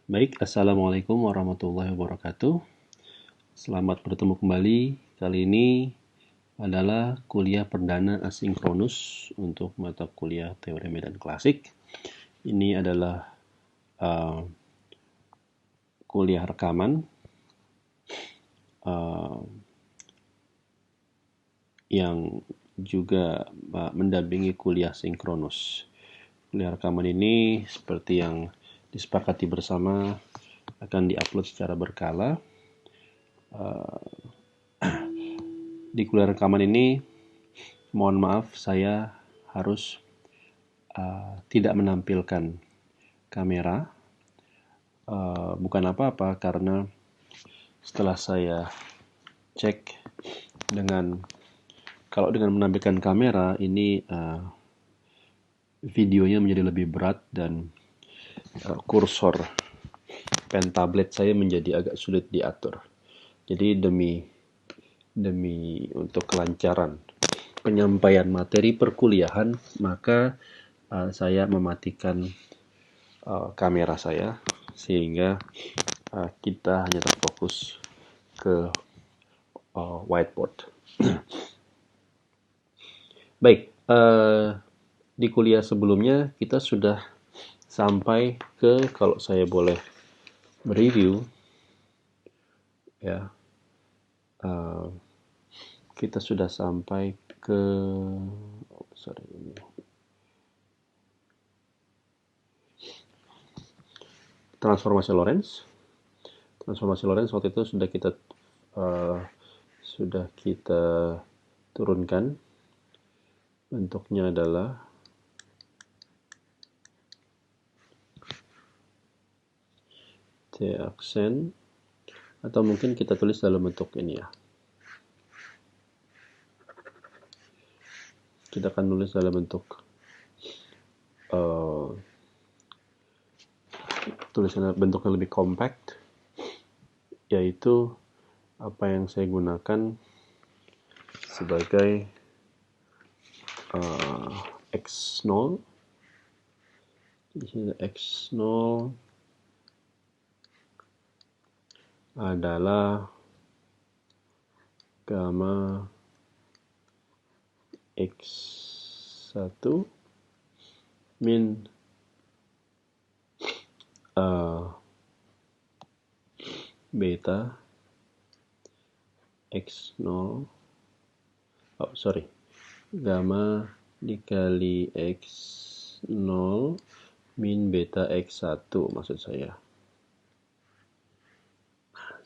Baik, Assalamualaikum warahmatullahi wabarakatuh. Selamat bertemu kembali. Kali ini adalah kuliah perdana asinkronus untuk mata kuliah teori medan klasik. Ini adalah kuliah rekaman yang juga mendampingi kuliah sinkronus. Kuliah rekaman ini seperti yang disepakati bersama akan diupload secara berkala. Di kuliah rekaman ini, mohon maaf saya harus tidak menampilkan kamera. Bukan apa-apa karena setelah saya cek kalau dengan menampilkan kamera ini videonya menjadi lebih berat dan kursor pen tablet saya menjadi agak sulit diatur. Jadi demi untuk kelancaran penyampaian materi perkuliahan, maka saya mematikan kamera saya sehingga kita hanya terfokus ke whiteboard. Baik, di kuliah sebelumnya kita sudah sampai ke, kalau saya boleh mereview, ya, kita sudah sampai ke transformasi Lorentz. Transformasi Lorentz waktu itu sudah kita turunkan. Bentuknya adalah T aksen, atau mungkin kita tulis dalam bentuk ini ya. Kita akan tulis dalam bentuk tulisan bentuknya lebih compact, yaitu apa yang saya gunakan sebagai X0. Di sini X0 adalah gamma X1 min beta X0, gamma dikali X0 min beta X1 maksud saya.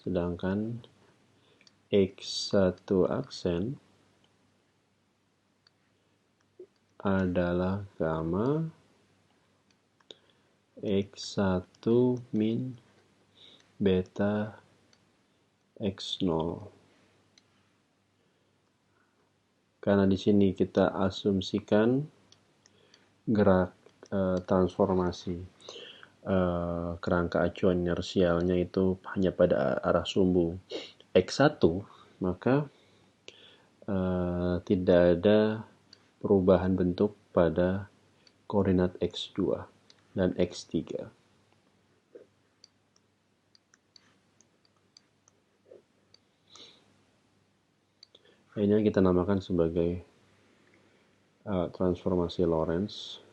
Sedangkan X1 aksen adalah gamma X1 min beta X0. Karena di sini kita asumsikan gerak transformasi kerangka acuan inersialnya itu hanya pada arah sumbu X1, maka tidak ada perubahan bentuk pada koordinat X2 dan X3. Ini kita namakan sebagai transformasi Lorentz.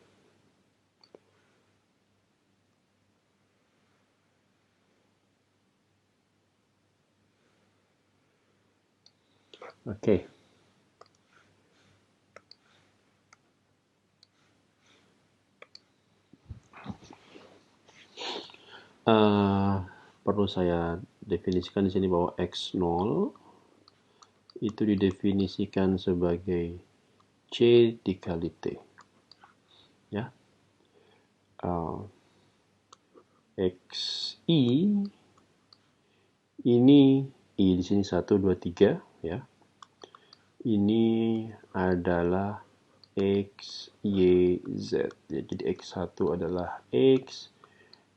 Oke. Perlu saya definisikan di sini bahwa X0 itu didefinisikan sebagai C dikali T. Ya. XI ini I di sini 1 2 3 ya. Ini adalah X, Y, Z. Jadi X1 adalah X,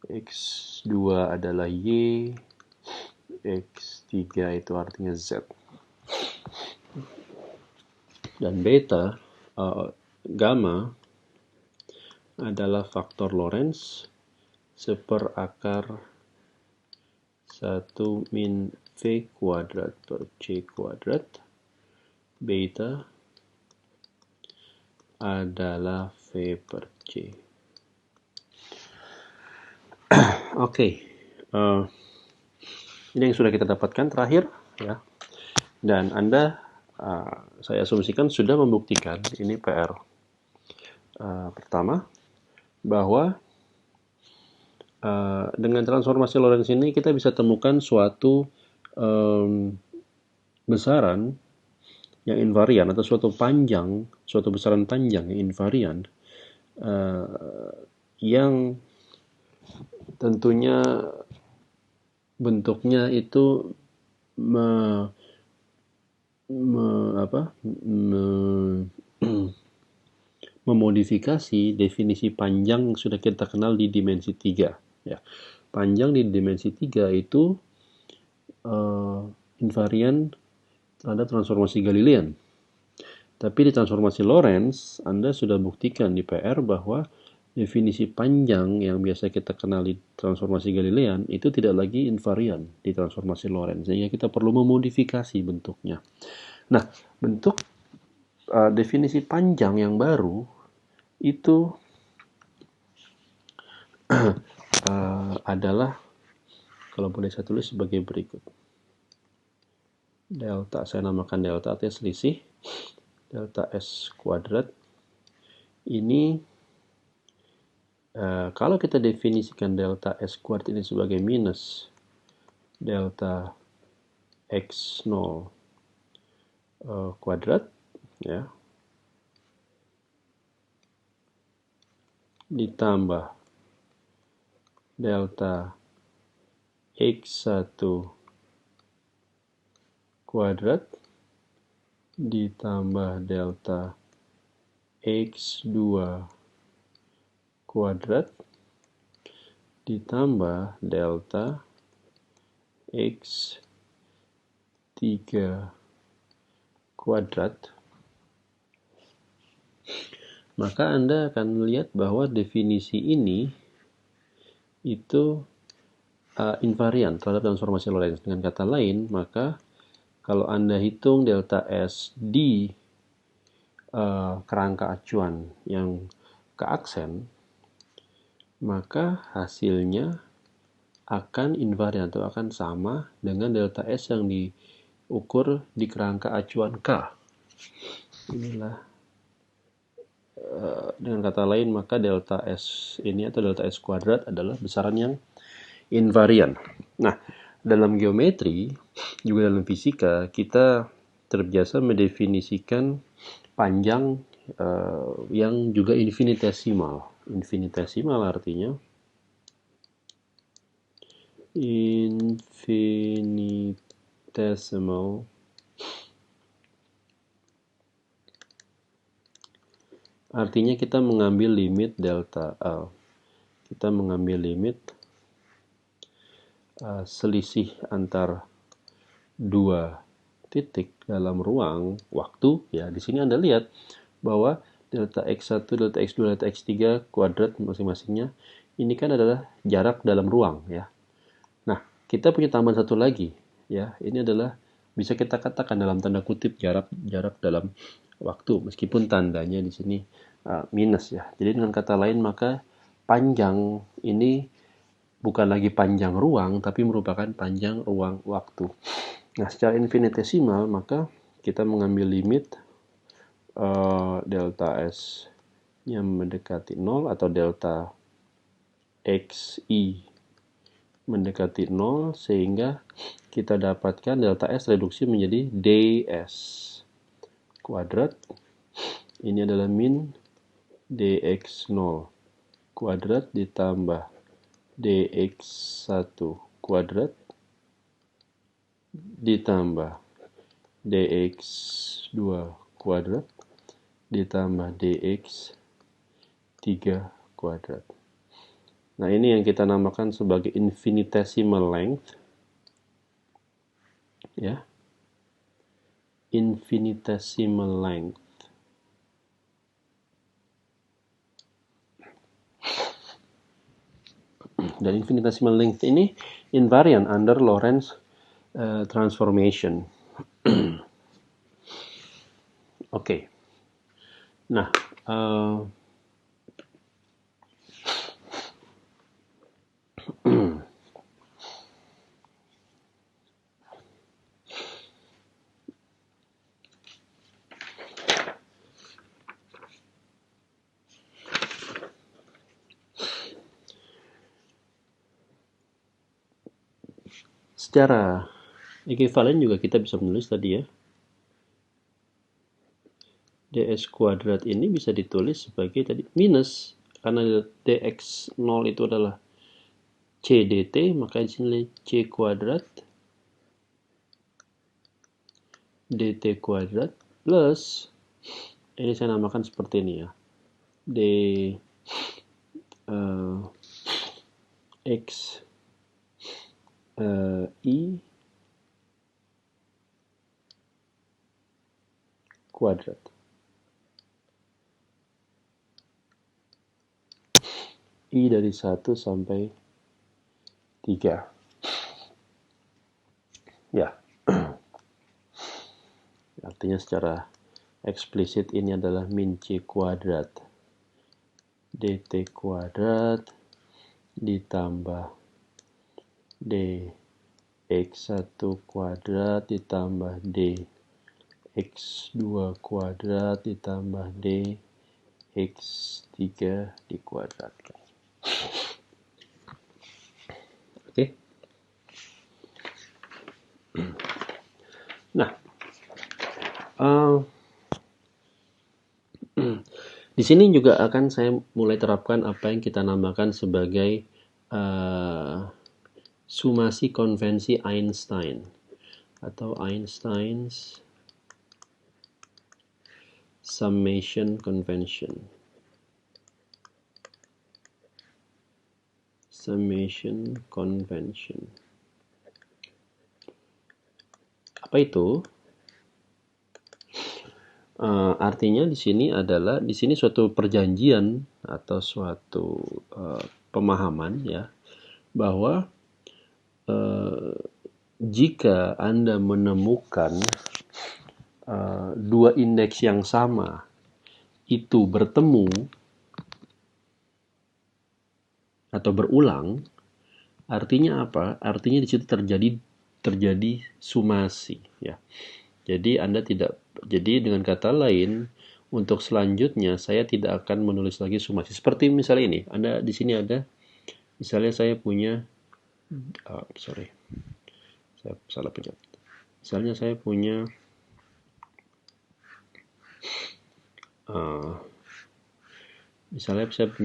X2 adalah Y, X3 itu artinya Z. Dan beta, gamma adalah faktor Lorentz seperakar 1 min V kuadrat per C kuadrat. Beta adalah V per C. Oke, ini yang sudah kita dapatkan terakhir, ya. Dan Anda, saya asumsikan sudah membuktikan, ini PR pertama, bahwa dengan transformasi Lorentz ini kita bisa temukan suatu besaran yang invarian atau suatu besaran panjang yang invarian yang tentunya bentuknya itu memodifikasi definisi panjang yang sudah kita kenal di dimensi 3, ya. Panjang di dimensi 3 itu invarian terhadap transformasi Galilean. Tapi di transformasi Lorentz, Anda sudah buktikan di PR bahwa definisi panjang yang biasa kita kenal di transformasi Galilean itu tidak lagi invarian di transformasi Lorentz, sehingga kita perlu memodifikasi bentuknya. Nah, bentuk definisi panjang yang baru itu adalah, kalau boleh saya tulis sebagai berikut. Delta, saya namakan delta artinya selisih. Delta S kuadrat ini kalau kita definisikan delta S kuadrat ini sebagai minus delta X0 kuadrat, ya, ditambah delta X1 kuadrat ditambah delta X2 kuadrat ditambah delta X3 kuadrat, maka Anda akan melihat bahwa definisi ini itu invarian terhadap transformasi Lorentz. Dengan kata lain, maka kalau Anda hitung delta S di kerangka acuan yang ke aksen, maka hasilnya akan invarian atau akan sama dengan delta S yang diukur di kerangka acuan K. Inilah, dengan kata lain, maka delta S ini atau delta S kuadrat adalah besaran yang invarian. Nah, dalam geometri, juga dalam fisika, kita terbiasa mendefinisikan panjang yang juga infinitesimal. Infinitesimal artinya artinya kita mengambil limit delta L. Kita mengambil limit selisih antar dua titik dalam ruang waktu, ya. Di sini Anda lihat bahwa delta X1, delta X2, delta X3 kuadrat masing-masingnya ini kan adalah jarak dalam ruang, ya. Nah, kita punya tambahan satu lagi, ya. Ini adalah bisa kita katakan dalam tanda kutip jarak dalam waktu, meskipun tandanya di sini minus, ya. Jadi dengan kata lain, maka panjang ini bukan lagi panjang ruang, tapi merupakan panjang ruang waktu. Nah, secara infinitesimal, maka kita mengambil limit delta S yang mendekati 0 atau delta XI mendekati 0, sehingga kita dapatkan delta S reduksi menjadi ds kuadrat. Ini adalah min dx0 kuadrat ditambah dx1 kuadrat ditambah dx2 kuadrat ditambah dx3 kuadrat. Nah, ini yang kita namakan sebagai infinitesimal length, ya. Infinitesimal length. Dan infinitesimal length ini invariant under Lorentz transformation. Oke. Nah, secara ekivalen juga kita bisa menulis tadi ya. ds kuadrat ini bisa ditulis sebagai tadi minus, karena dx0 itu adalah c dt, maka di sini c kuadrat dt kuadrat plus, ini saya namakan seperti ini ya, d x i kuadrat. I dari 1 sampai 3. Ya. Artinya secara eksplisit ini adalah min c kuadrat dt kuadrat ditambah dx1 kuadrat ditambah dx2 kuadrat ditambah dx3 dikuadratkan. Oke. Nah, di sini juga akan saya mulai terapkan apa yang kita namakan sebagai sumasi konvensi Einstein atau Einstein's summation convention. Summation convention. Apa itu? Artinya di sini adalah suatu perjanjian atau suatu pemahaman ya, bahwa jika Anda menemukan dua indeks yang sama itu bertemu atau berulang, artinya apa? Artinya di situ terjadi sumasi ya. Jadi dengan kata lain, untuk selanjutnya saya tidak akan menulis lagi sumasi. Seperti misalnya ini, Anda di sini ada, misalnya saya punya, saya salah pencet. Misalnya saya punya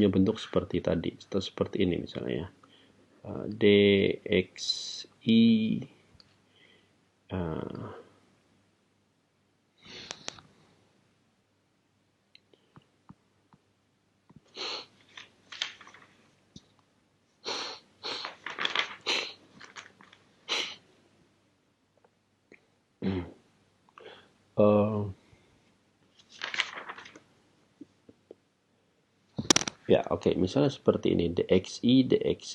bentuk seperti tadi, atau seperti ini misalnya ya. dxi ya, oke. Misalnya seperti ini, dxi,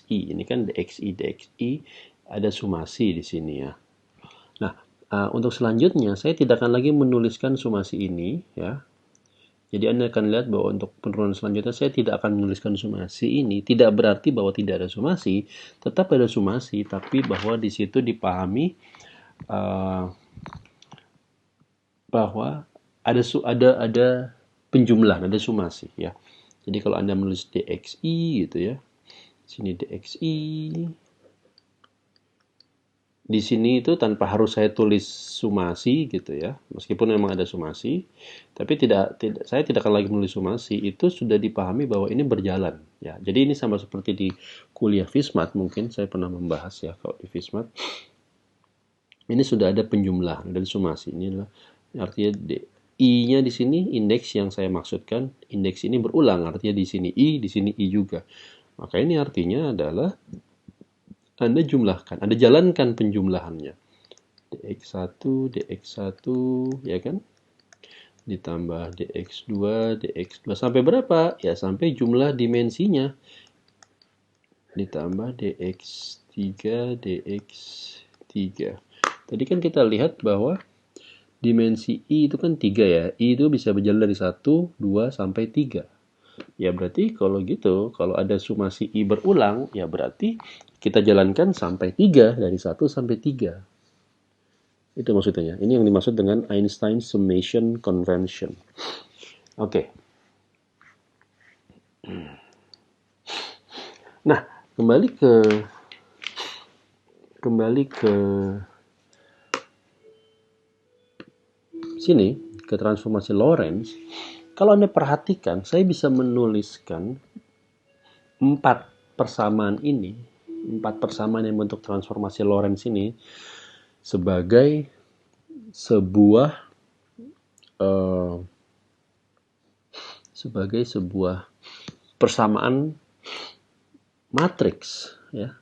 ini kan dxi ada sumasi di sini ya. Nah, untuk selanjutnya saya tidak akan lagi menuliskan sumasi ini ya. Jadi Anda akan lihat bahwa untuk penurunan selanjutnya saya tidak akan menuliskan sumasi ini. Tidak berarti bahwa tidak ada sumasi, tetap ada sumasi, tapi bahwa di situ dipahami bahwa ada penjumlahan, ada sumasi ya. Jadi kalau Anda menulis dxi gitu ya, sini dxi, di sini itu tanpa harus saya tulis sumasi gitu ya, meskipun memang ada sumasi, tapi saya tidak akan lagi menulis sumasi, itu sudah dipahami bahwa ini berjalan ya. Jadi ini sama seperti di kuliah FISMAT, mungkin saya pernah membahas ya, kalau di FISMAT ini sudah ada penjumlahan dan sumasi. Ini adalah artinya I-nya di sini indeks yang saya maksudkan, indeks ini berulang, artinya di sini I juga. Maka ini artinya adalah Anda jumlahkan, Anda jalankan penjumlahannya. dx1, ya kan? Ditambah dx2 sampai berapa? Ya sampai jumlah dimensinya. ditambah dx3 dx3. Tadi kan kita lihat bahwa dimensi I itu kan 3 ya. I itu bisa berjalan dari 1, 2, sampai 3. Ya berarti kalau gitu, kalau ada sumasi I berulang, ya berarti kita jalankan sampai 3, dari 1 sampai 3. Itu maksudnya. Ini yang dimaksud dengan Einstein summation convention. Oke. Nah, kembali ke sini, ke transformasi Lorentz. Kalau Anda perhatikan, saya bisa menuliskan 4 persamaan ini, 4 persamaan yang bentuk transformasi Lorentz ini sebagai sebuah persamaan matriks, ya.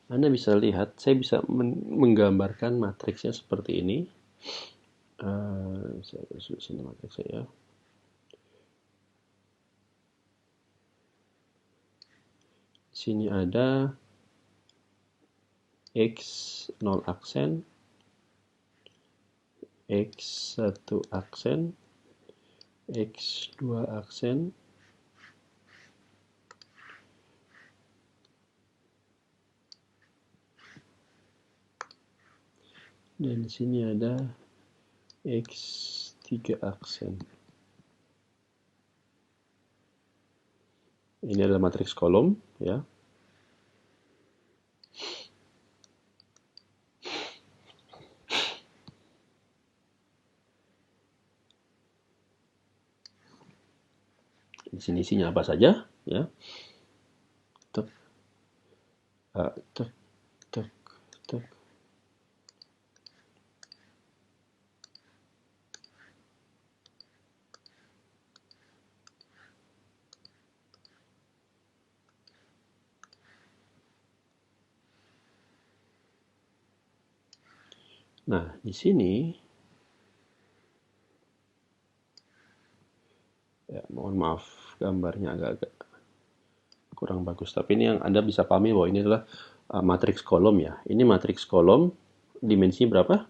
Anda bisa lihat, saya bisa menggambarkan matriksnya seperti ini. Saya taruh sini matriks saya. Sini ada X0 aksen, X1 aksen, X2 aksen, dan di sini ada X3 aksen. Ini adalah matriks kolom, ya. Di sini isinya apa saja, ya. Tek, tek, tek, tek. Nah, di sini, ya, mohon maaf, gambarnya agak-agak kurang bagus. Tapi ini yang Anda bisa pahami bahwa ini adalah matriks kolom, ya. Ini matriks kolom, dimensinya berapa?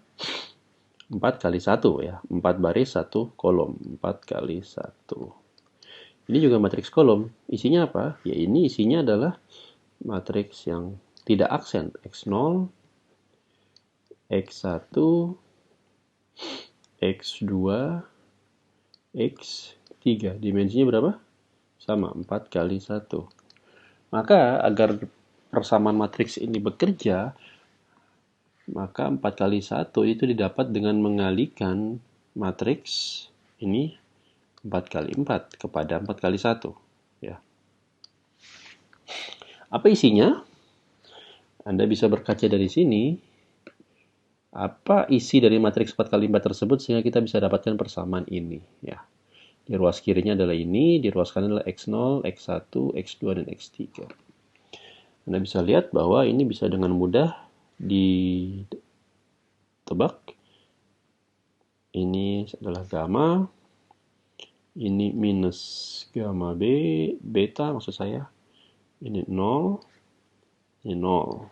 4 kali 1, ya. 4 baris, 1 kolom. 4 kali 1. Ini juga matriks kolom. Isinya apa? Ya, ini isinya adalah matriks yang tidak aksen. X0, X1, X2, X3. Dimensinya berapa? Sama, 4 kali 1. Maka agar persamaan matriks ini bekerja, maka 4 kali 1 itu didapat dengan mengalikan matriks ini 4 kali 4 kepada 4 kali 1. Ya. Apa isinya? Anda bisa berkaca dari sini. Apa isi dari matriks 4 kali 4 tersebut sehingga kita bisa dapatkan persamaan ini. Ya. Di ruas kirinya adalah ini, di ruas kanan adalah X0, X1, X2, dan X3. Anda bisa lihat bahwa ini bisa dengan mudah ditebak. Ini adalah gamma, ini minus gamma beta maksud saya. Ini 0, ini 0.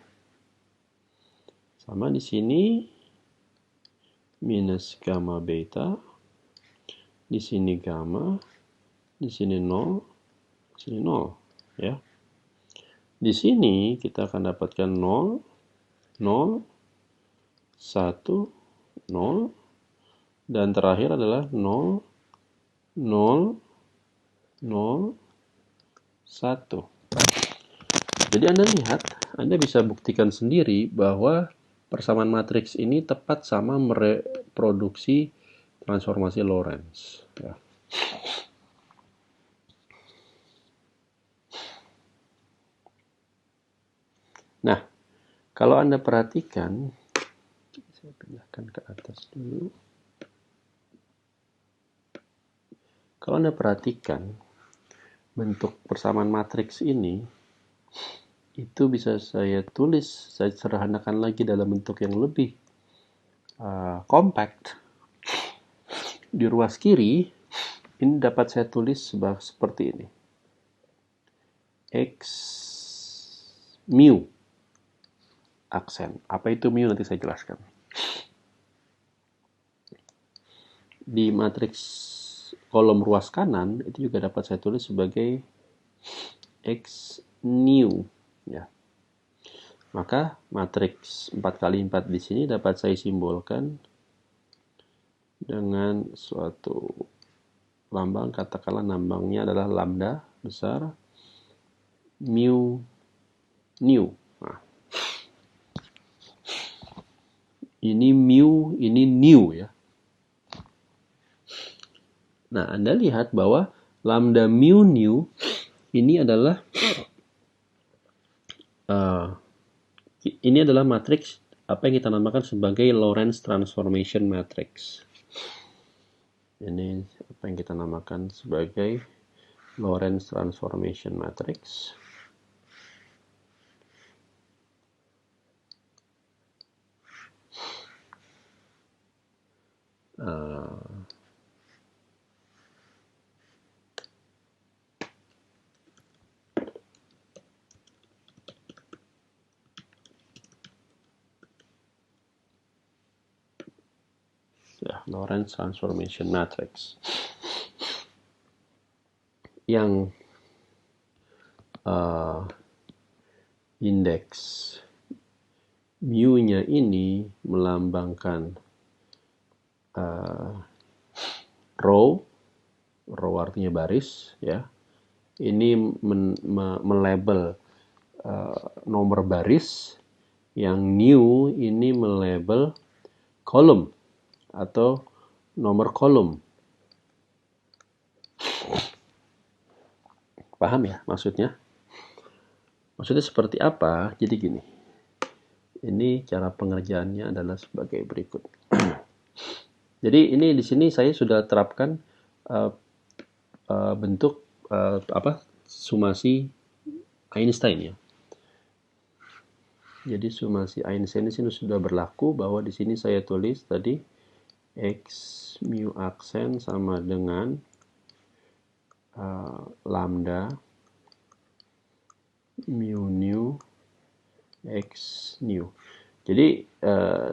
Sama di sini minus gamma beta, di sini gamma, di sini 0, di sini 0, ya. Di sini kita akan dapatkan 0, 0, 1, 0, dan terakhir adalah 0, 0, 0, 1. Jadi Anda lihat, Anda bisa buktikan sendiri bahwa persamaan matriks ini tepat sama mereproduksi transformasi Lorentz. Ya. Nah, kalau Anda perhatikan, saya pindahkan ke atas dulu. Kalau Anda perhatikan, bentuk persamaan matriks ini, itu bisa saya tulis, saya sederhanakan lagi dalam bentuk yang lebih compact. Di ruas kiri, ini dapat saya tulis seperti ini. X mu aksen. Apa itu mu nanti saya jelaskan. Di matriks kolom ruas kanan itu juga dapat saya tulis sebagai x new ya. Maka matriks 4x4 di sini dapat saya simbolkan dengan suatu lambang, katakanlah lambangnya adalah lambda besar mu new. Nah, ini mu, ini new ya. Nah, Anda lihat bahwa lambda mu new ini adalah matriks apa yang kita namakan sebagai Lorentz transformation matrix. Ini apa yang kita namakan sebagai Lorentz transformation matrix. Lorentz transformation matrix yang indeks mu-nya ini melambangkan row artinya baris ya. Ini melabel nomor baris, yang new ini melabel kolom atau nomor kolom. Paham ya maksudnya? Maksudnya seperti apa? Jadi gini. Ini cara pengerjaannya adalah sebagai berikut. Jadi ini di sini saya sudah terapkan bentuk sumasi Einstein ya. Jadi sumasi Einstein di sini sudah berlaku, bahwa di sini saya tulis tadi x mu aksen sama dengan lambda mu new x new. Jadi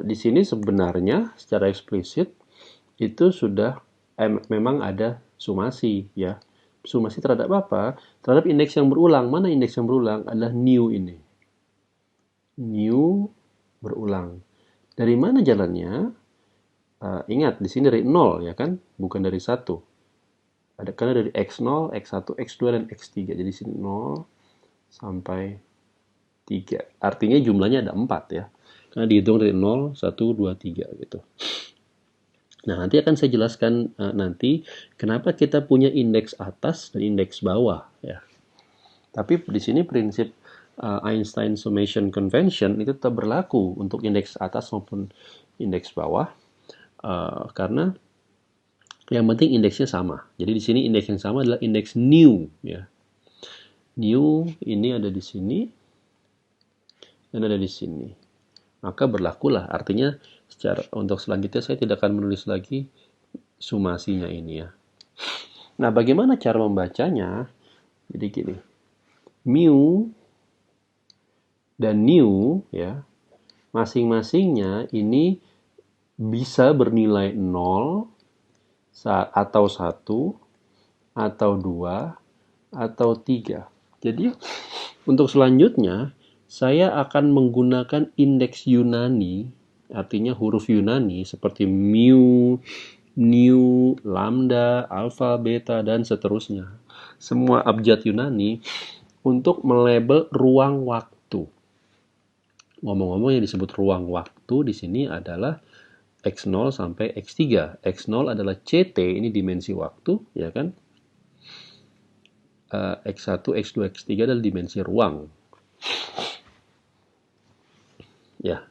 di sini sebenarnya secara eksplisit itu sudah memang ada sumasi ya. Sumasi terhadap apa? Terhadap indeks yang berulang. Mana indeks yang berulang? Adalah new ini. New berulang. Dari mana jalannya? Ingat, di sini dari 0 ya kan? Bukan dari 1. Karena dari x0, x1, x2, dan x3. Jadi di sini 0 sampai 3. Artinya jumlahnya ada 4 ya. Karena dihitung dari 0, 1, 2, 3 gitu. Nah, nanti akan saya jelaskan nanti kenapa kita punya indeks atas dan indeks bawah ya. Tapi di sini prinsip Einstein summation convention itu tetap berlaku untuk indeks atas maupun indeks bawah, karena yang penting indeksnya sama. Jadi di sini indeks yang sama adalah indeks new ya. New ini ada di sini dan ada di sini. Maka berlakulah, artinya untuk selanjutnya saya tidak akan menulis lagi sumasinya ini ya. Nah, bagaimana cara membacanya? Jadi gini, mu dan new ya, masing-masingnya ini bisa bernilai 0 atau 1 atau 2 atau 3. Jadi untuk selanjutnya saya akan menggunakan indeks Yunani, artinya huruf Yunani seperti mu, nu, lambda, alfa, beta, dan seterusnya. Semua abjad Yunani untuk melabel ruang waktu. Ngomong-ngomong, yang disebut ruang waktu di sini adalah x0 sampai x3. x0 adalah ct, ini dimensi waktu, ya kan? x1, x2, x3 adalah dimensi ruang. Ya.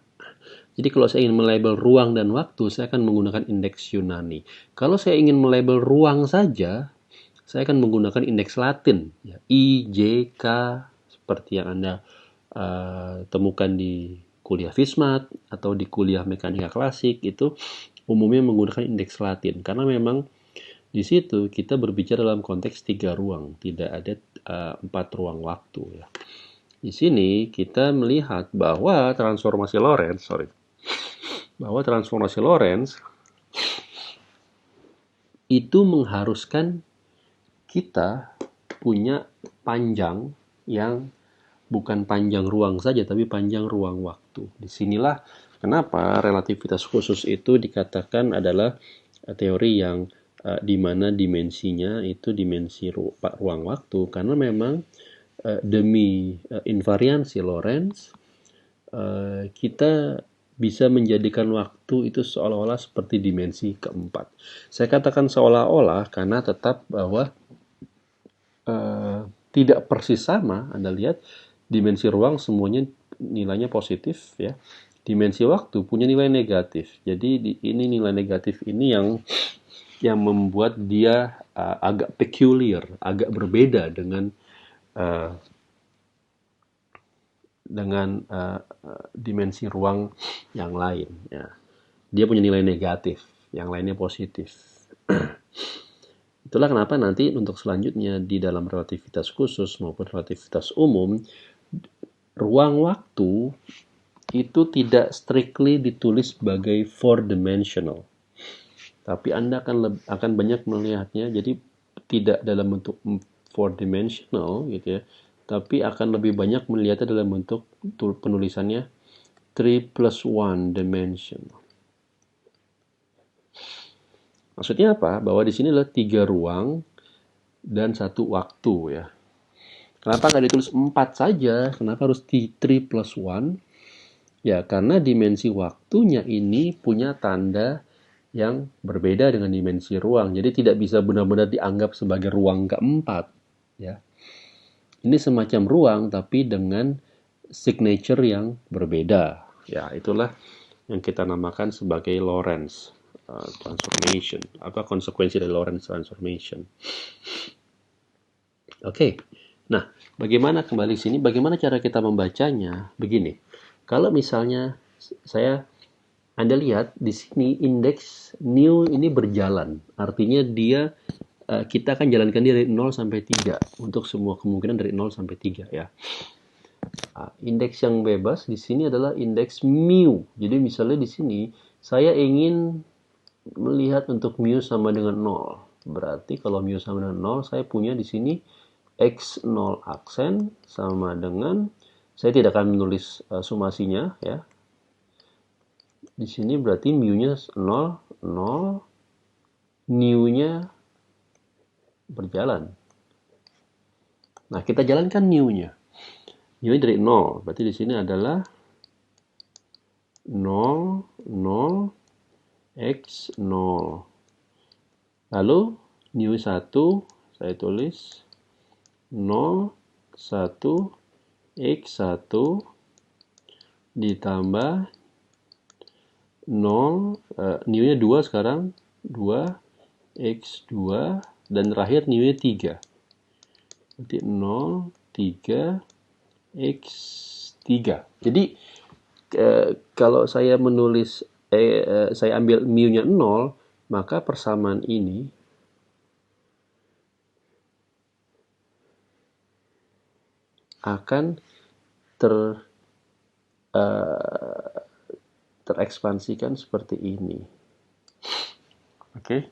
Jadi kalau saya ingin melabel ruang dan waktu, saya akan menggunakan indeks Yunani. Kalau saya ingin melabel ruang saja, saya akan menggunakan indeks Latin, ya, I, J, K, seperti yang Anda temukan di kuliah FISMAT atau di kuliah mekanika klasik, itu umumnya menggunakan indeks Latin. Karena memang di situ kita berbicara dalam konteks 3 ruang, tidak ada 4 ruang waktu. Ya. Di sini kita melihat bahwa transformasi Lorentz itu mengharuskan kita punya panjang yang bukan panjang ruang saja, tapi panjang ruang waktu. Disinilah kenapa relativitas khusus itu dikatakan adalah teori yang di mana dimensinya itu dimensi ruang waktu, karena memang demi invariansi Lorentz kita bisa menjadikan waktu itu seolah-olah seperti dimensi keempat. Saya katakan seolah-olah karena tetap bahwa tidak persis sama. Anda lihat dimensi ruang semuanya nilainya positif ya. Dimensi waktu punya nilai negatif. Jadi ini nilai negatif ini yang membuat dia agak peculiar, agak berbeda uh, dengan dimensi ruang yang lain. Ya. Dia punya nilai negatif, yang lainnya positif. Itulah kenapa nanti untuk selanjutnya di dalam relativitas khusus maupun relativitas umum, ruang waktu itu tidak strictly ditulis sebagai four dimensional. Tapi Anda akan banyak melihatnya jadi tidak dalam bentuk four dimensional gitu ya, tapi akan lebih banyak melihatnya dalam bentuk penulisannya 3 plus 1 dimension. Maksudnya apa? Bahwa di sini adalah 3 ruang dan 1 waktu ya. Kenapa nggak ditulis 4 saja? Kenapa harus 3 plus 1? Ya, karena dimensi waktunya ini punya tanda yang berbeda dengan dimensi ruang. Jadi tidak bisa benar-benar dianggap sebagai ruang keempat. Ya. Ini semacam ruang tapi dengan signature yang berbeda. Ya, itulah yang kita namakan sebagai Lorentz transformation. Apa konsekuensi dari Lorentz transformation? Oke. Nah, bagaimana kembali sini? Bagaimana cara kita membacanya? Begini. Kalau misalnya Anda lihat di sini indeks new ini berjalan. Artinya kita akan jalankan dia dari 0 sampai 3 untuk semua kemungkinan dari 0 sampai 3 ya. Indeks yang bebas di sini adalah indeks mu. Jadi misalnya di sini saya ingin melihat untuk mu sama dengan 0. Berarti kalau mu sama dengan 0, saya punya di sini x0 aksen sama dengan, saya tidak akan menulis sumasinya ya. Di sini berarti mu-nya 0, 0, new-nya berjalan. Nah, kita jalankan new-nya. New-nya dari 0, berarti di sini adalah 0, 0, x 0. Lalu new 1 saya tulis 0, 1, x 1 ditambah 0, new-nya 2 sekarang, 2, x 2, dan terakhir new-nya 3. Berarti 0, 3, x 3. Jadi kalau saya menulis saya ambil mu-nya 0, maka persamaan ini akan terekspansikan seperti ini. Oke.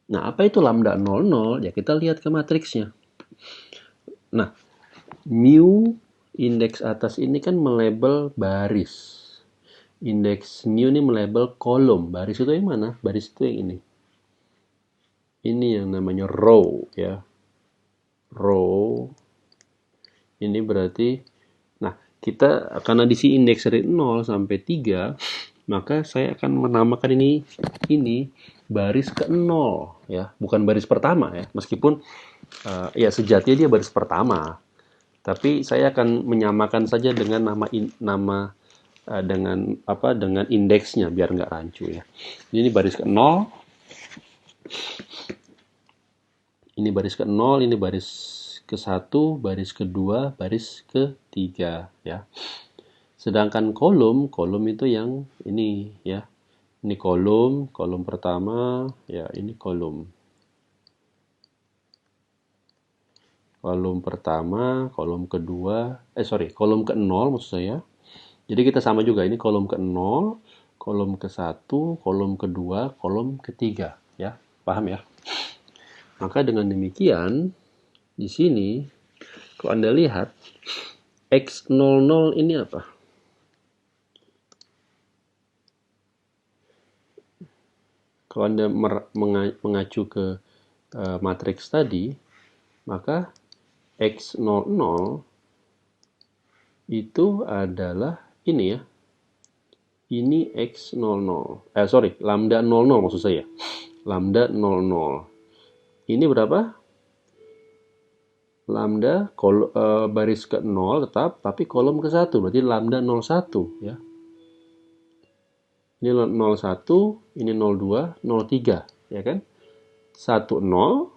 Nah, apa itu lambda 00? Ya, kita lihat ke matriksnya. Nah, mu indeks atas ini kan melabel baris. Indeks mu ini melabel kolom. Baris itu yang mana? Baris itu yang ini. Ini yang namanya row ya. Row. Ini berarti, nah kita karena di sini indeks dari 0 sampai 3, maka saya akan menamakan ini baris ke 0 ya, bukan baris pertama ya. Meskipun ya sejatinya dia baris pertama. Tapi saya akan menyamakan saja dengan nama dengan indeksnya biar nggak rancu ya. Ini baris ke 0. Ini baris ke 0, ini baris ke 1, baris kedua, baris ketiga ya. Sedangkan kolom itu yang ini ya. Ini kolom pertama ya, ini kolom. kolom pertama, kolom kedua, kolom ke-0 maksud saya. Jadi kita sama juga, ini kolom ke-0, kolom ke-1, kolom kedua, kolom ketiga, ya. Paham ya? Maka dengan demikian, di sini kalau Anda lihat X00 ini apa? Kalau Anda mengacu ke matriks tadi, maka X00 itu adalah ini ya. Ini X00. Lambda 00 maksud saya. Lambda 00. Ini berapa? Lambda baris ke 0 tetap, tapi kolom ke 1. Berarti lambda 01 ya. Ini 01, ini 02, 03, ya kan? 10,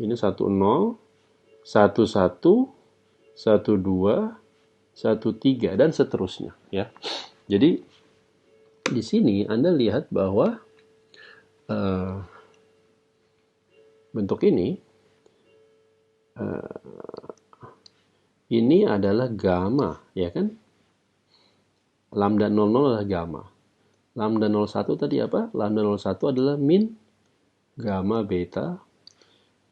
ini 10, 11, 12, 13 dan seterusnya ya. Jadi di sini Anda lihat bahwa bentuk ini adalah gamma, ya kan? Lambda 00 adalah gamma. Lambda 01 tadi apa? Lambda 01 adalah min gamma beta.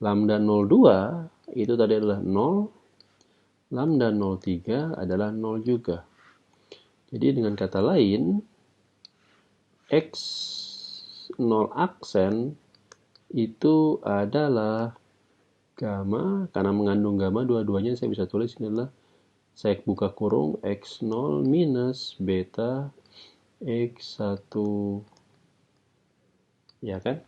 Lambda 02 itu tadi adalah 0. Lambda 03 adalah 0 juga. Jadi dengan kata lain, X0 aksen itu adalah gamma, karena mengandung gamma dua-duanya saya bisa tulis ini adalah, saya buka kurung, X0 minus beta X1, ya kan?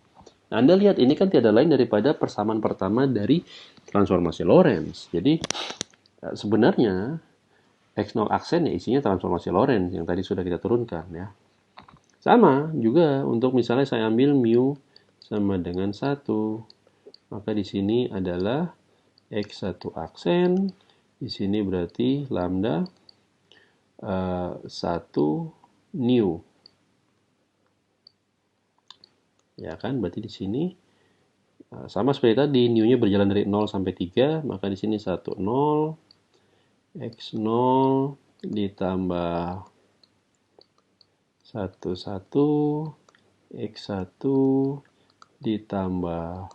Nah, Anda lihat ini kan tiada lain daripada persamaan pertama dari transformasi Lorentz. Jadi sebenarnya X0 aksen ya isinya transformasi Lorentz yang tadi sudah kita turunkan ya. Sama juga untuk misalnya saya ambil mu sama dengan 1. Maka di sini adalah X1 aksen, di sini berarti lambda 1 nu. Ya kan, berarti di sini sama seperti tadi, nu-nya berjalan dari 0 sampai 3, maka di sini 1 0, X0 ditambah 1 1, X1 ditambah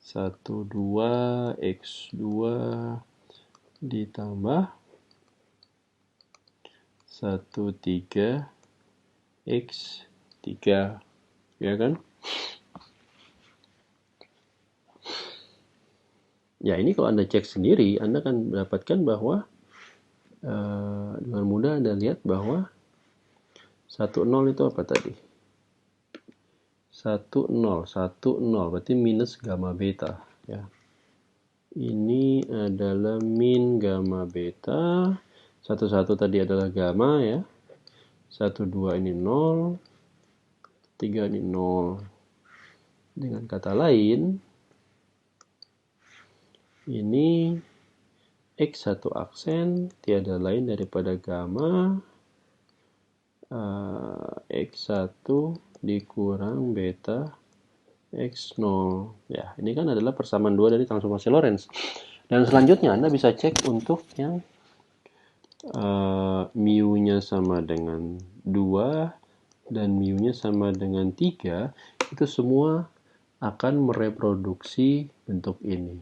1 2, X2 ditambah 1 3, X3, ya kan? Ya, ini kalau Anda cek sendiri, Anda akan mendapatkan bahwa dengan mudah Anda lihat bahwa 1 0 itu apa tadi? 1 0, 1 0 berarti minus gamma beta ya. Ini adalah min gamma beta. 1 1 tadi adalah gamma ya. 1 2 ini 0. 3 ini 0. Dengan kata lain, ini X1 aksen tiada lain daripada gamma X1 dikurang beta X0. Ya, ini kan adalah persamaan dua dari transformasi Lorentz. Dan selanjutnya Anda bisa cek untuk yang mu-nya sama dengan 2 dan mu-nya sama dengan 3, itu semua akan mereproduksi bentuk ini.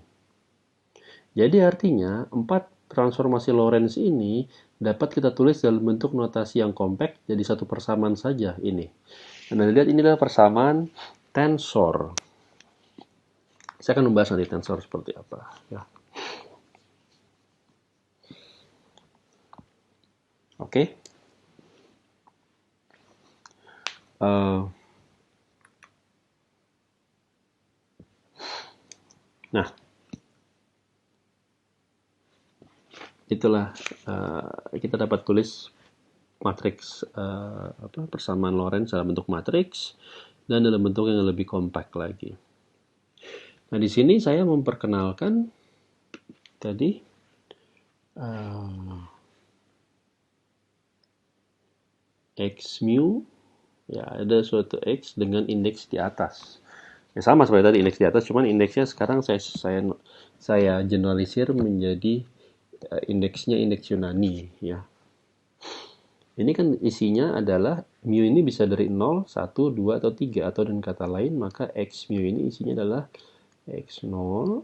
Jadi artinya 4 transformasi Lorentz ini dapat kita tulis dalam bentuk notasi yang kompak jadi satu persamaan saja ini. Anda lihat ini adalah persamaan tensor. Saya akan membahas nanti tensor seperti apa ya. Oke. Nah, itulah kita dapat tulis matriks persamaan Lorentz dalam bentuk matriks dan dalam bentuk yang lebih kompak lagi. Nah, di sini saya memperkenalkan tadi X mu, ya ada suatu X dengan indeks di atas. Ya sama seperti tadi indeks di atas, cuman indeksnya sekarang saya generalisir menjadi indeksnya indeks Yunani ya. Ini kan isinya adalah mu ini bisa dari 0, 1, 2 atau 3 atau dengan kata lain maka x mu ini isinya adalah x0,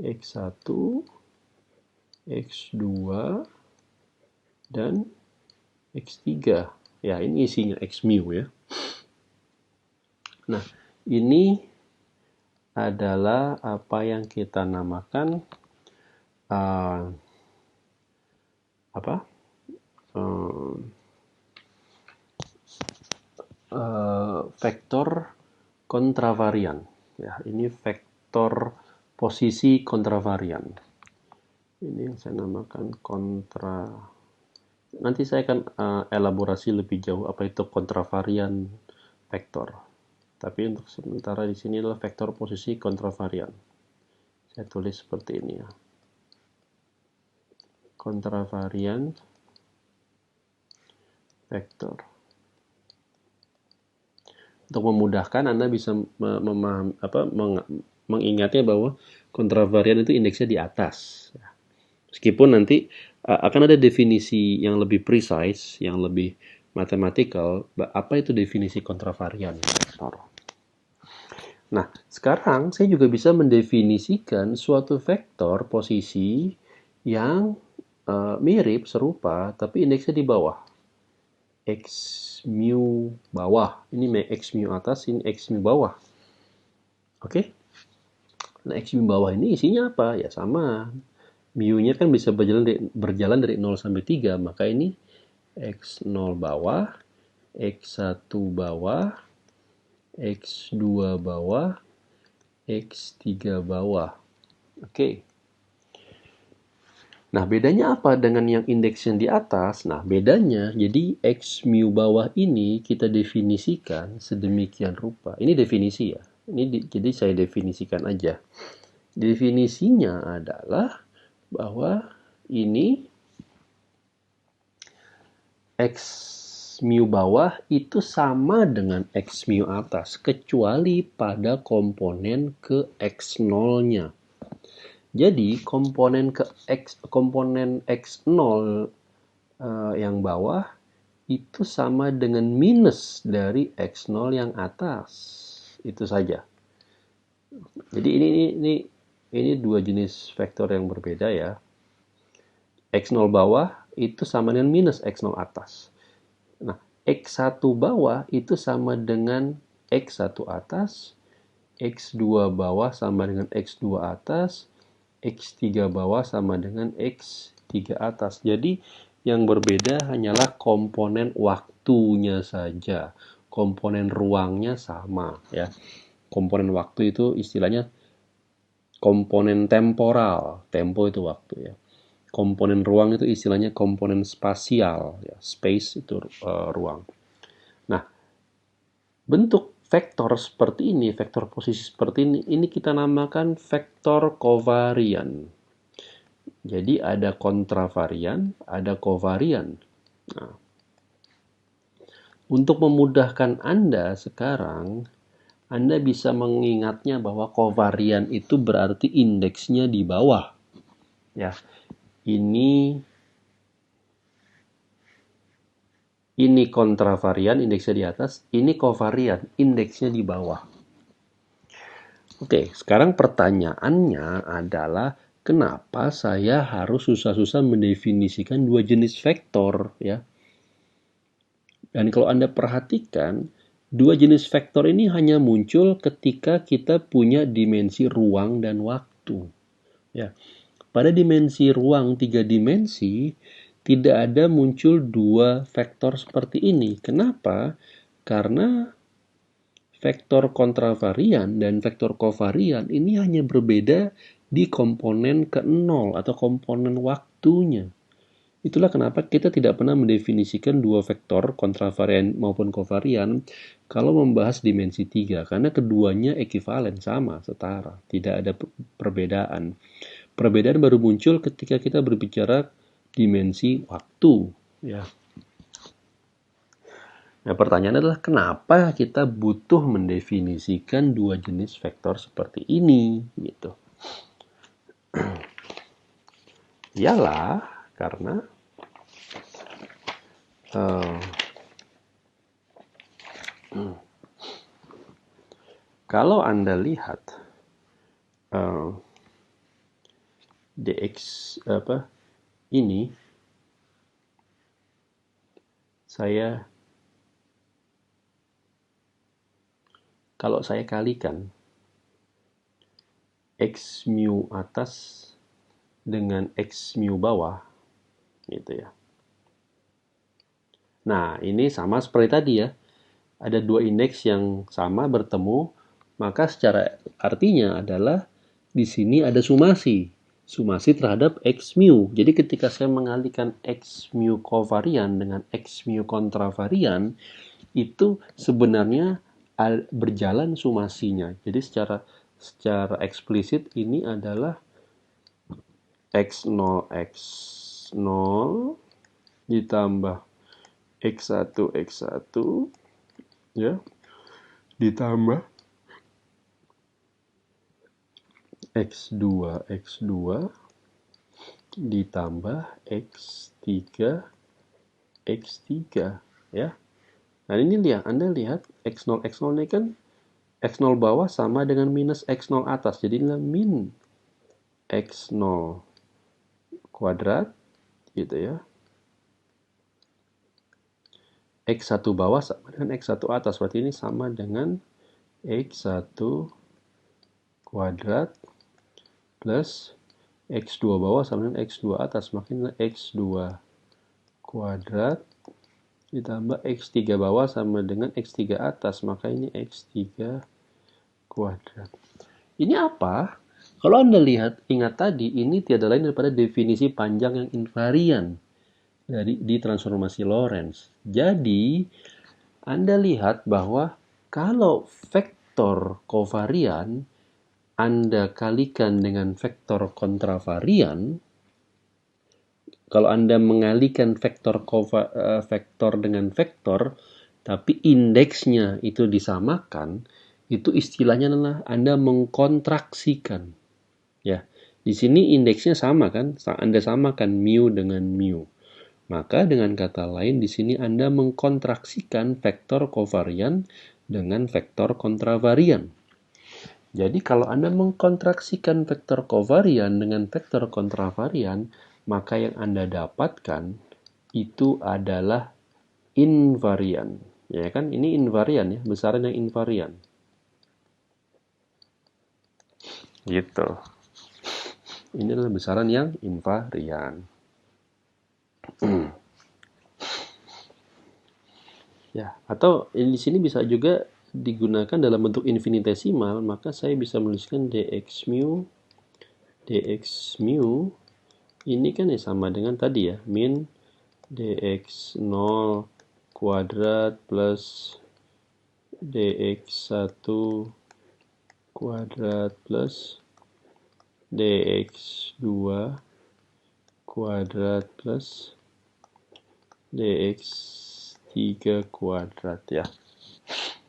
x1, x2 dan x3. Ya, ini isinya x mu ya. Nah, ini adalah apa yang kita namakan apa? Vektor kontravarian. Ya, ini vektor posisi kontravarian. Ini yang saya namakan kontra. Nanti saya akan elaborasi lebih jauh apa itu kontravarian vektor. Tapi untuk sementara di sini adalah vektor posisi kontravarian. Saya tulis seperti ini ya. Kontravarian vektor. Untuk memudahkan Anda bisa mengingatnya bahwa kontravarian itu indeksnya di atas. Meskipun nanti akan ada definisi yang lebih precise, yang lebih mathematical, apa itu definisi kontravarian vektor. Nah, sekarang saya juga bisa mendefinisikan suatu vektor posisi yang mirip, serupa, tapi indeksnya di bawah. X mu bawah. Ini X mu atas, ini X mu bawah. Oke? Nah, X mu bawah ini isinya apa? Ya sama. Mu-nya kan bisa berjalan dari 0 sampai 3, maka ini X0 bawah, X1 bawah, X2 bawah, X3 bawah. Oke. Nah, bedanya apa dengan yang indeks yang di atas? Nah, bedanya, jadi X mu bawah ini kita definisikan sedemikian rupa. Ini definisi ya. Jadi saya definisikan aja. Definisinya adalah bahwa ini X mu bawah itu sama dengan X mu atas, kecuali pada komponen ke X0-nya. Jadi komponen X0 yang bawah itu sama dengan minus dari X0 yang atas. Itu saja. Jadi ini dua jenis vektor yang berbeda ya. X0 bawah itu sama dengan minus X0 atas. Nah, X1 bawah itu sama dengan X1 atas, X2 bawah sama dengan X2 atas, X3 bawah sama dengan X3 atas. Jadi yang berbeda hanyalah komponen waktunya saja. Komponen ruangnya sama ya. Komponen waktu itu istilahnya komponen temporal. Tempo itu waktu ya. Komponen ruang itu istilahnya komponen spasial ya. Space itu ruang. Nah, bentuk vektor seperti ini, vektor posisi seperti ini kita namakan vektor kovarian. Jadi ada kontravarian, ada kovarian. Nah, untuk memudahkan Anda sekarang, Anda bisa mengingatnya bahwa kovarian itu berarti indeksnya di bawah. Ya, ini kontravarian, indeksnya di atas. Ini kovarian, indeksnya di bawah. Oke, sekarang pertanyaannya adalah kenapa saya harus susah-susah mendefinisikan dua jenis vektor ya? Dan kalau Anda perhatikan, dua jenis vektor ini hanya muncul ketika kita punya dimensi ruang dan waktu. Ya. Pada dimensi ruang 3 dimensi, tidak ada muncul dua vektor seperti ini. Kenapa? Karena vektor kontravarian dan vektor kovarian ini hanya berbeda di komponen ke-0 atau komponen waktunya. Itulah kenapa kita tidak pernah mendefinisikan dua vektor kontravarian maupun kovarian kalau membahas dimensi 3, karena keduanya ekivalen, sama, setara, tidak ada perbedaan. Perbedaan baru muncul ketika kita berbicara dimensi waktu. Ya. Nah, pertanyaan adalah kenapa kita butuh mendefinisikan dua jenis vektor seperti ini, gitu. Iyalah, karena uh, kalau Anda lihat uh, dx ini, kalau saya kalikan x mu atas dengan x mu bawah, gitu ya. Nah, ini sama seperti tadi ya. Ada dua indeks yang sama bertemu, maka secara artinya adalah di sini ada sumasi terhadap x mu. Jadi ketika saya mengalihkan x mu kovarian dengan x mu kontravarian, itu sebenarnya berjalan sumasinya. Jadi secara eksplisit ini adalah x0 ditambah x1 ya, ditambah x2 ditambah x3 ya. Nah, ini Anda lihat x0 ini kan x0 bawah sama dengan minus x0 atas. Jadi ini min x0 kuadrat gitu ya. x1 bawah sama dengan x1 atas. Berarti ini sama dengan x1 kuadrat plus x2 bawah sama dengan x2 atas. Makanya x2 kuadrat ditambah x3 bawah sama dengan x3 atas, maka ini x3 kuadrat. Ini apa? Kalau Anda ingat tadi, ini tiada lain daripada definisi panjang yang invarian di transformasi Lorentz. Jadi, Anda lihat bahwa kalau vektor kovarian Anda kalikan dengan vektor kontravarian, kalau Anda mengalihkan vektor dengan vektor, tapi indeksnya itu disamakan, itu istilahnya adalah Anda mengkontraksikan. Ya, di sini indeksnya sama kan? Anda samakan mu dengan mu. Maka dengan kata lain, di sini Anda mengkontraksikan vektor kovarian dengan vektor kontravarian. Jadi kalau Anda mengkontraksikan vektor kovarian dengan vektor kontravarian, maka yang Anda dapatkan itu adalah invarian. Ya kan? Ini invarian ya, besaran yang invarian. Gitu. Ini adalah besaran yang invarian. Ya, atau di sini bisa juga digunakan dalam bentuk infinitesimal, maka saya bisa menuliskan dx mu ini kan ya sama dengan tadi ya, min dx0 kuadrat plus dx1 kuadrat plus dx2 kuadrat plus dx3 kuadrat ya.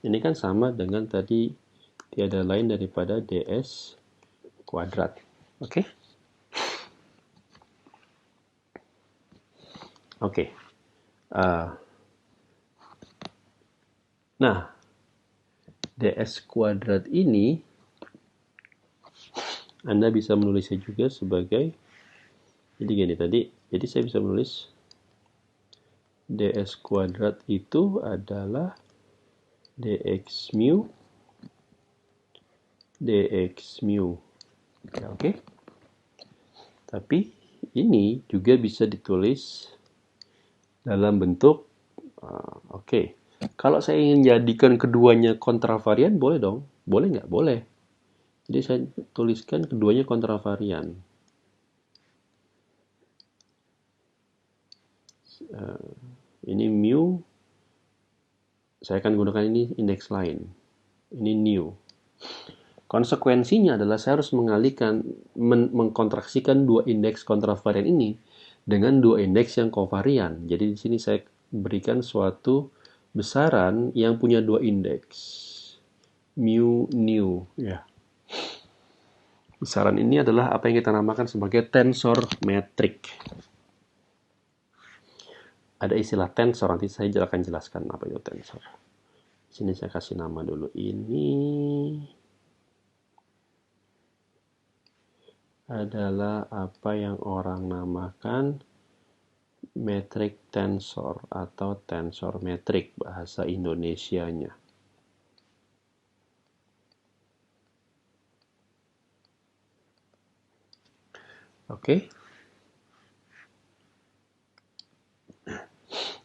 Ini kan sama dengan tadi, tiada lain daripada ds kuadrat. Oke? Oke. Nah, ds kuadrat ini Anda bisa menulisnya juga sebagai, jadi gini tadi, jadi saya bisa menulis ds kuadrat itu adalah dx mu ya, oke. Tapi ini juga bisa ditulis dalam bentuk oke. Kalau saya ingin jadikan keduanya kontravarian, boleh dong? Boleh nggak? Boleh. Jadi saya tuliskan keduanya kontravarian. Ini mu, saya akan gunakan ini indeks lain. Ini new. Konsekuensinya adalah saya harus mengkontraksikan dua indeks kontravarian ini dengan dua indeks yang kovarian. Jadi di sini saya berikan suatu besaran yang punya dua indeks. Mu, nu, ya. Besaran ini adalah apa yang kita namakan sebagai tensor metrik. Ada istilah tensor, nanti saya akan jelaskan apa itu tensor. Sini saya kasih nama dulu. Ini adalah apa yang orang namakan metrik tensor atau tensor metrik bahasa Indonesianya. Oke.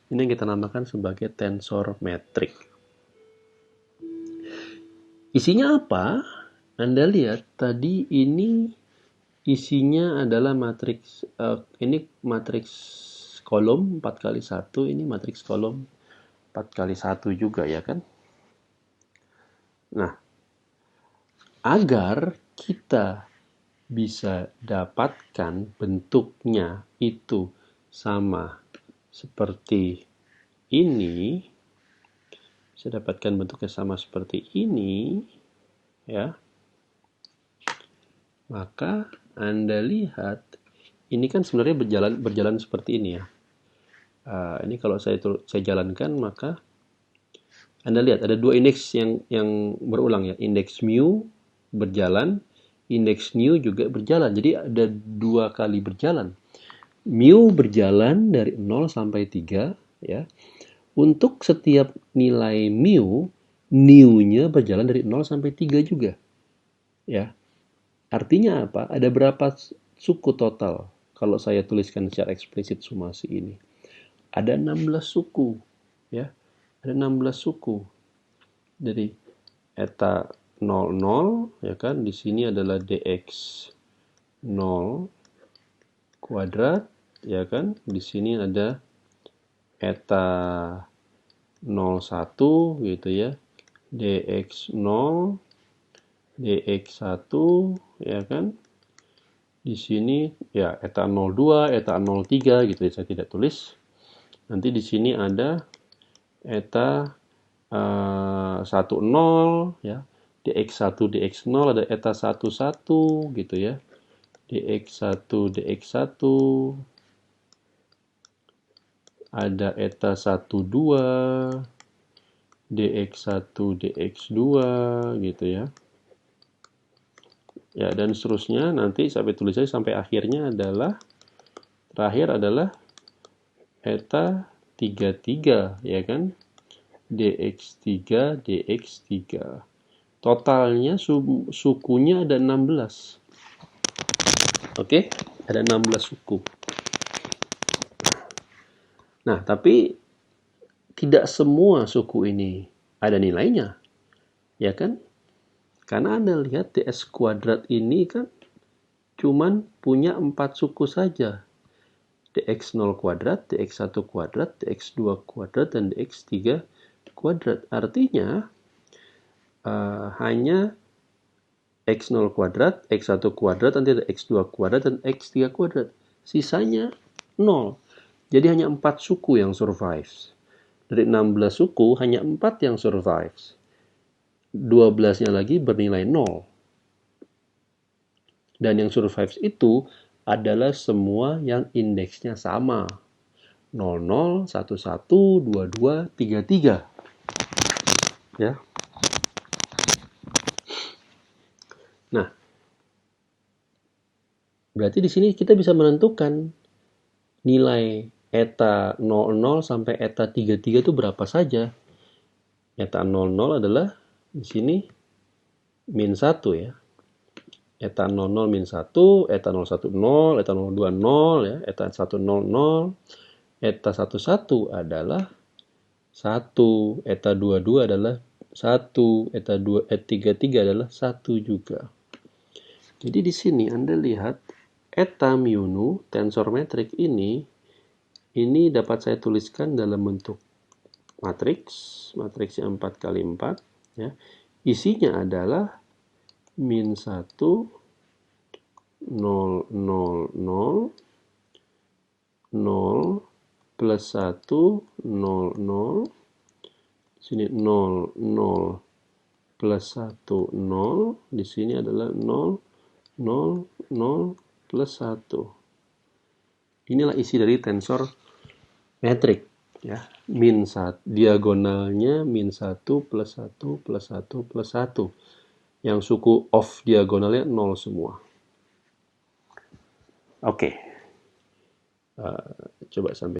Ini yang kita namakan sebagai tensor metrik. Isinya apa? Anda lihat tadi ini isinya adalah matriks, ini matriks kolom 4x1, ini matriks kolom 4x1 juga ya kan? Nah, agar kita bisa dapatkan bentuknya itu sama seperti ini, saya dapatkan bentuknya sama seperti ini, ya. Maka Anda lihat, ini kan sebenarnya berjalan seperti ini ya. Ini kalau saya jalankan, maka Anda lihat ada dua indeks yang berulang ya. Indeks mu berjalan, indeks nu juga berjalan. Jadi ada dua kali berjalan. Mu berjalan dari 0 sampai 3 ya. Untuk setiap nilai mu, nu-nya berjalan dari 0 sampai 3 juga. Ya. Artinya apa? Ada berapa suku total? Kalau saya tuliskan secara eksplisit sumasi ini. Ada 16 suku, ya. Ada 16 suku. Jadi eta 00 ya kan, di sini adalah dx 0 kuadrat ya kan, di sini ada eta 01 gitu ya, dx 0 dx 1 ya kan, di sini ya eta 02 eta 03 gitu ya, saya tidak tulis. Nanti di sini ada eta 10 ya, dx1 dx0 ada eta 11 gitu ya, dx1 dx1 ada eta 12 dx1 dx2 gitu ya. Ya, dan seterusnya nanti sampai tulis saya sampai akhirnya adalah terakhir adalah eta 33 ya kan, dx3 dx3. Totalnya sukunya ada 16. Oke, ada 16 suku. Nah, tapi tidak semua suku ini ada nilainya. Ya kan? Karena Anda lihat ds kuadrat ini kan cuman punya 4 suku saja. dx0 kuadrat, dx1 kuadrat, dx2 kuadrat, dan dx3 kuadrat. Artinya hanya x0 kuadrat, x1 kuadrat, nanti ada x2 kuadrat, dan x3 kuadrat. Sisanya 0. Jadi hanya 4 suku yang survives. Dari 16 suku, hanya 4 yang survives. 12-nya lagi bernilai 0. Dan yang survives itu adalah semua yang indeksnya sama. 00, 11, 22, 33. Ya. Nah, berarti di sini kita bisa menentukan nilai eta 00 sampai eta 33 itu berapa saja. Eta 00 adalah di sini min 1 ya. Eta 00 min 1, eta 010, eta 020 ya, eta 100, eta 11 adalah 1, eta 22 adalah 1, eta 33 adalah 1 juga. Jadi di sini Anda lihat eta mu nu tensor metrik ini dapat saya tuliskan dalam bentuk matriksnya 4x4 ya. Isinya adalah min 1 0 0 0 0 plus 1 0 0 Sini 0, 0 plus 1, 0. Di sini adalah 0, 0, 0 plus 1. Inilah isi dari tensor metrik. Ya, diagonalnya min 1 plus 1 plus 1 plus 1. Yang suku off diagonalnya 0 semua. Oke. Coba sampai